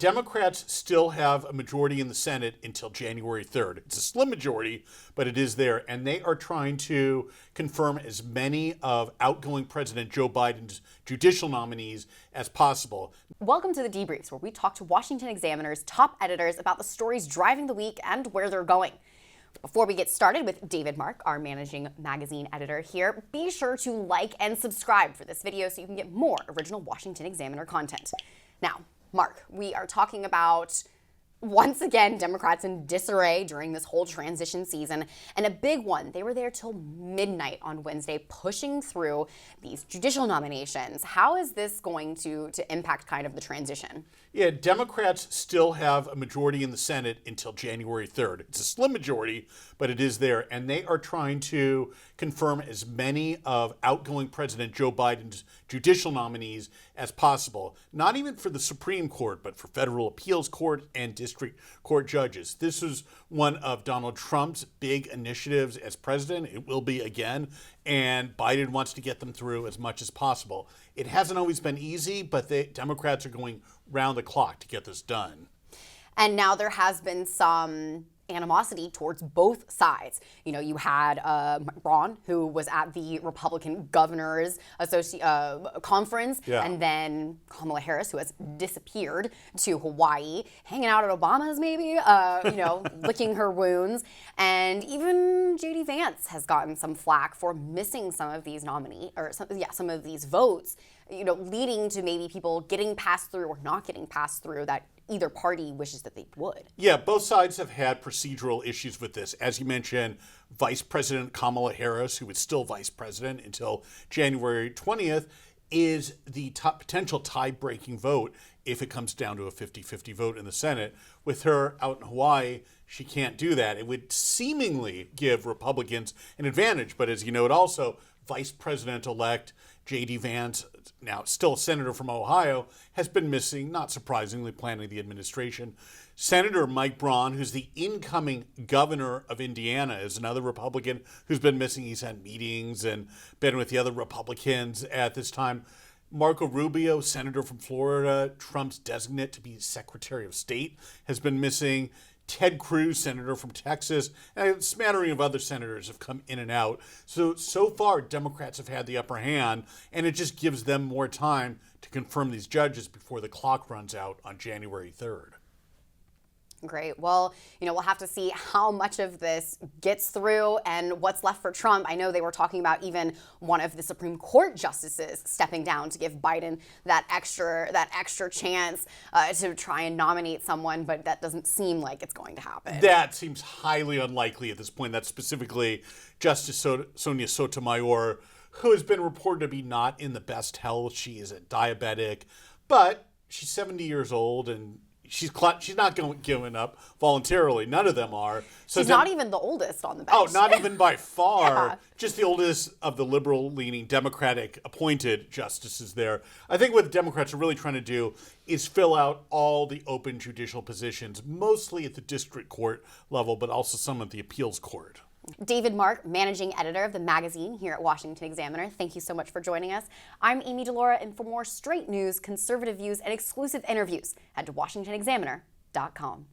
Democrats still have a majority in the Senate until January 3rd. It's a slim majority, but it is there. And they are trying to confirm as many of outgoing President Joe Biden's judicial nominees as possible. Welcome to the Debriefs, where we talk to Washington Examiner's top editors about the stories driving the week and where they're going. Before we get started with David Mark, our managing magazine editor here, be sure to like and subscribe for this video so you can get more original Washington Examiner content. Now, Mark, we are talking about, once again, Democrats in disarray during this whole transition season. And a big one, they were there till midnight on Wednesday pushing through these judicial nominations. How is this going to impact kind of the transition? Yeah, Democrats still have a majority in the Senate until January 3rd. It's a slim majority, but it is there. And they are trying to confirm as many of outgoing President Joe Biden's judicial nominees as possible. Not even for the Supreme Court, but for federal appeals court and district court judges. This is one of Donald Trump's big initiatives as president. It will be again. And Biden wants to get them through as much as possible. It hasn't always been easy, but the Democrats are going round the clock to get this done. And now there has been some animosity towards both sides. You know, you had Braun, who was at the Republican Governors Conference, and then Kamala Harris, who has disappeared to Hawaii, hanging out at Obama's maybe, licking her wounds. And even J.D. Vance has gotten some flack for missing some of these some of these votes, leading to maybe people getting passed through or not getting passed through that either party wishes that they would. Yeah, both sides have had procedural issues with this. As you mentioned, Vice President Kamala Harris, who is still vice president until January 20th, is the potential tie-breaking vote if it comes down to a 50-50 vote in the Senate. With her out in Hawaii, she can't do that. It would seemingly give Republicans an advantage, but as you note also, Vice President-elect J.D. Vance, now still a senator from Ohio, has been missing, not surprisingly, planning the administration. Senator Mike Braun, who's the incoming governor of Indiana, is another Republican who's been missing. He's had meetings and been with the other Republicans at this time. Marco Rubio, senator from Florida, Trump's designate to be Secretary of State, has been missing. Ted Cruz, senator from Texas, and a smattering of other senators have come in and out. So far, Democrats have had the upper hand, and it just gives them more time to confirm these judges before the clock runs out on January 3rd. Great. Well, we'll have to see how much of this gets through and what's left for Trump. I know they were talking about even one of the Supreme Court justices stepping down to give Biden that extra chance to try and nominate someone, but that doesn't seem like it's going to happen. That seems highly unlikely at this point. That's specifically Justice Sonia Sotomayor, who has been reported to be not in the best health. She is a diabetic, but she's 70 years old and she's not giving up voluntarily. None of them are. So she's not even the oldest on the bench. Oh, not even by far. Yeah. Just the oldest of the liberal-leaning Democratic appointed justices there. I think what the Democrats are really trying to do is fill out all the open judicial positions, mostly at the district court level, but also some at the appeals court. David Mark, managing editor of the magazine here at Washington Examiner, thank you so much for joining us. I'm Amy DeLaura, and for more straight news, conservative views, and exclusive interviews, head to washingtonexaminer.com.